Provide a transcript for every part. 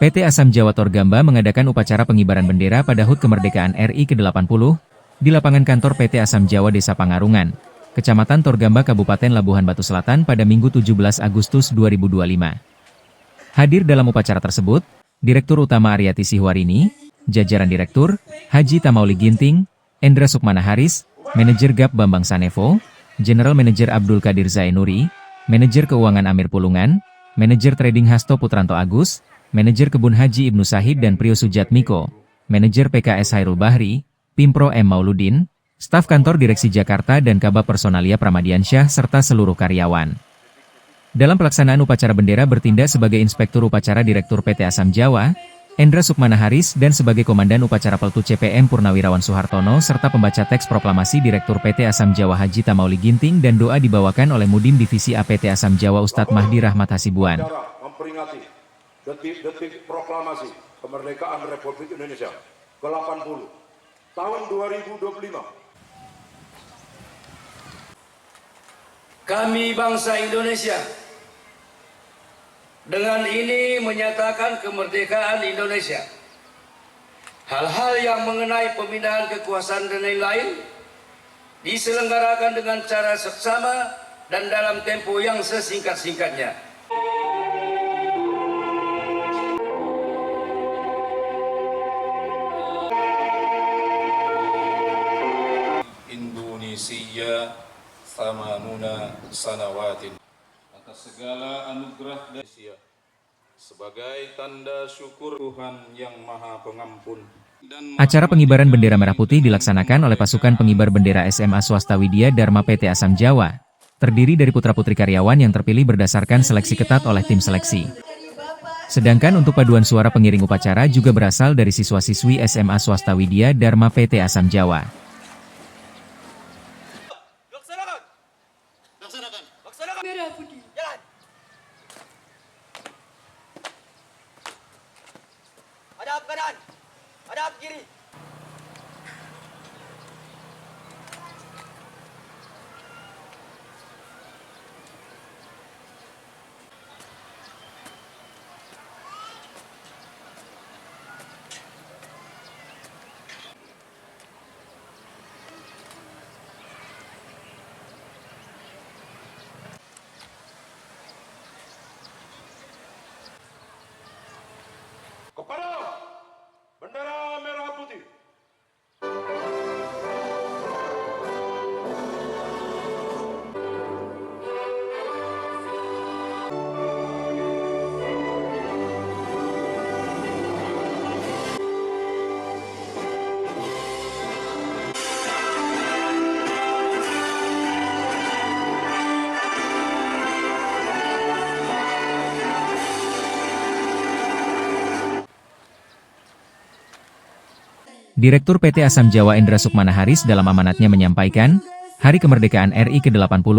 PT Asam Jawa Torgamba mengadakan upacara pengibaran bendera pada HUT Kemerdekaan RI ke-80 di lapangan kantor PT Asam Jawa Desa Pangarungan, Kecamatan Torgamba, Kabupaten Labuhan Batu Selatan pada Minggu 17 Agustus 2025. Hadir dalam upacara tersebut, Direktur Utama Aryati Sihwarini, jajaran Direktur, Haji Tamauli Ginting, Endra Sukmana Haris, Manajer GAP Bambang Sanevo, General Manager Abdul Qadir Zainuri, Manajer Keuangan Amir Pulungan, Manajer Trading Hasto Putranto Agus, Manajer Kebun Haji Ibnu Sahid dan Prio Sujatmiko, Manajer PKS Hairul Bahri, Pimpro M. Mauludin, staf kantor Direksi Jakarta dan Kabak Personalia Pramadiansyah serta seluruh karyawan. Dalam pelaksanaan upacara bendera bertindak sebagai Inspektur Upacara Direktur PT Asam Jawa, Endra Sukmana Haris dan sebagai Komandan Upacara Peltu CPM Purnawirawan Soehartono serta pembaca teks proklamasi Direktur PT Asam Jawa Haji Tamauli Ginting dan doa dibawakan oleh Mudim Divisi APT Asam Jawa Ustadz Mahdi Rahmat Hasibuan. Memperingati detik-detik proklamasi kemerdekaan Republik Indonesia ke-80 tahun 2025. Kami bangsa Indonesia dengan ini menyatakan kemerdekaan Indonesia. Hal-hal yang mengenai pemindahan kekuasaan dan lain-lain diselenggarakan dengan cara seksama dan dalam tempo yang sesingkat-singkatnya. Indonesia samanuna sanawatin, atas segala anugerah dari Indonesia sebagai tanda syukur Tuhan yang Maha Pengampun. Acara pengibaran bendera merah putih dilaksanakan oleh pasukan pengibar bendera SMA Swasta Widya Dharma PT Asam Jawa, terdiri dari putra-putri karyawan yang terpilih berdasarkan seleksi ketat oleh tim seleksi. Sedangkan untuk paduan suara pengiring upacara juga berasal dari siswa-siswi SMA Swasta Widya Dharma PT Asam Jawa. Merah putih. Jalan. Hadap kanan. Hadap kiri. Kepada bendera merah putih. Direktur PT Asam Jawa Endra Sukmana Haris dalam amanatnya menyampaikan, Hari Kemerdekaan RI ke-80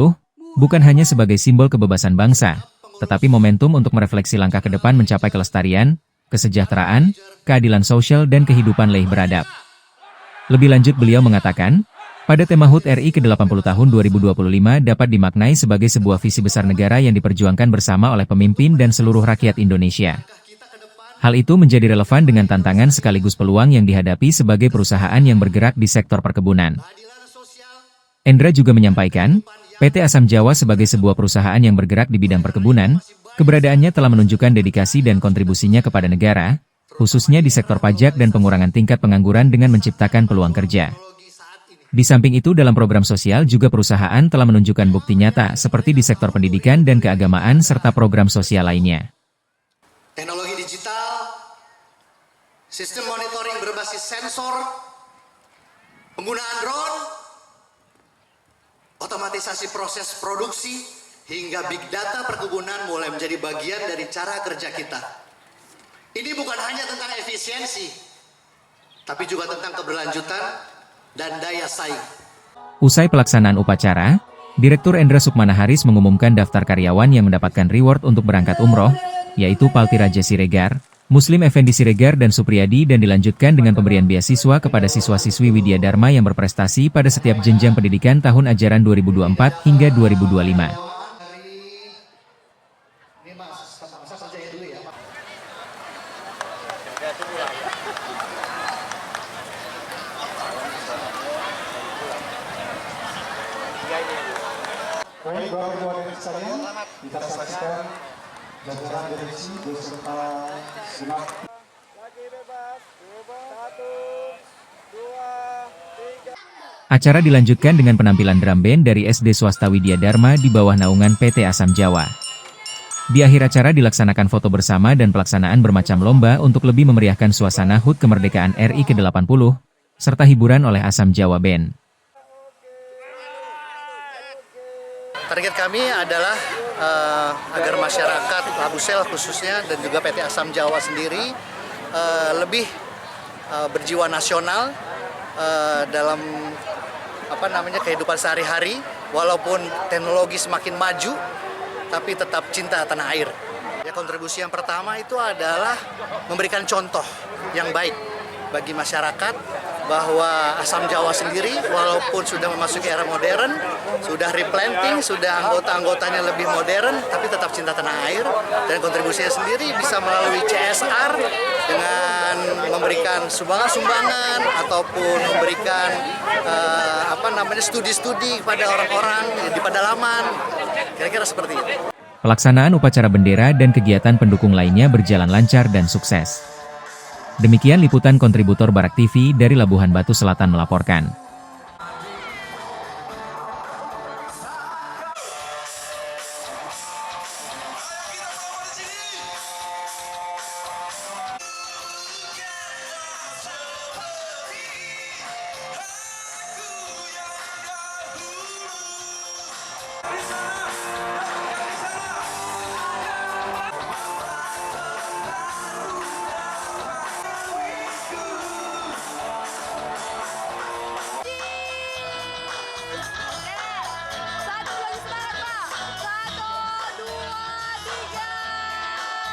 bukan hanya sebagai simbol kebebasan bangsa, tetapi momentum untuk merefleksi langkah ke depan mencapai kelestarian, kesejahteraan, keadilan sosial dan kehidupan lebih beradab. Lebih lanjut beliau mengatakan, pada tema HUT RI ke-80 tahun 2025 dapat dimaknai sebagai sebuah visi besar negara yang diperjuangkan bersama oleh pemimpin dan seluruh rakyat Indonesia. Hal itu menjadi relevan dengan tantangan sekaligus peluang yang dihadapi sebagai perusahaan yang bergerak di sektor perkebunan. Endra juga menyampaikan, PT Asam Jawa sebagai sebuah perusahaan yang bergerak di bidang perkebunan, keberadaannya telah menunjukkan dedikasi dan kontribusinya kepada negara, khususnya di sektor pajak dan pengurangan tingkat pengangguran dengan menciptakan peluang kerja. Di samping itu dalam program sosial juga perusahaan telah menunjukkan bukti nyata seperti di sektor pendidikan dan keagamaan serta program sosial lainnya. Teknologi digital, sistem monitoring berbasis sensor, penggunaan drone, otomatisasi proses produksi, hingga big data perkebunan mulai menjadi bagian dari cara kerja kita. Ini bukan hanya tentang efisiensi, tapi juga tentang keberlanjutan dan daya saing. Usai pelaksanaan upacara, Direktur Endra Sukmana Haris mengumumkan daftar karyawan yang mendapatkan reward untuk berangkat umroh, yaitu Palti Raja Siregar, Muslim Effendi Siregar dan Supriyadi dan dilanjutkan dengan pemberian beasiswa kepada siswa-siswi Widya Dharma yang berprestasi pada setiap jenjang pendidikan tahun ajaran 2024 hingga 2025. Baik, Bapak Ibu hadirin sekalian, kita saksikan jajaran direksi beserta segenap. Acara dilanjutkan dengan penampilan drum band dari SD Swasta Widya Dharma di bawah naungan PT Asam Jawa. Di akhir acara dilaksanakan foto bersama dan pelaksanaan bermacam lomba untuk lebih memeriahkan suasana HUT Kemerdekaan RI ke-80, serta hiburan oleh Asam Jawa Band. Target kami adalah agar masyarakat Labusel khususnya dan juga PT Asam Jawa sendiri lebih berjiwa nasional dalam kehidupan sehari-hari, walaupun teknologi semakin maju, tapi tetap cinta tanah air. Ya, kontribusi yang pertama itu adalah memberikan contoh yang baik bagi masyarakat bahwa Asam Jawa sendiri walaupun sudah memasuki era modern, sudah replanting, sudah anggota-anggotanya lebih modern, tapi tetap cinta tanah air, dan kontribusinya sendiri bisa melalui CSR dengan memberikan sumbangan-sumbangan ataupun memberikan studi-studi kepada orang-orang di pedalaman, kira-kira seperti itu. Pelaksanaan upacara bendera dan kegiatan pendukung lainnya berjalan lancar dan sukses. Demikian liputan kontributor Barak TV dari Labuhan Batu Selatan melaporkan. Bisa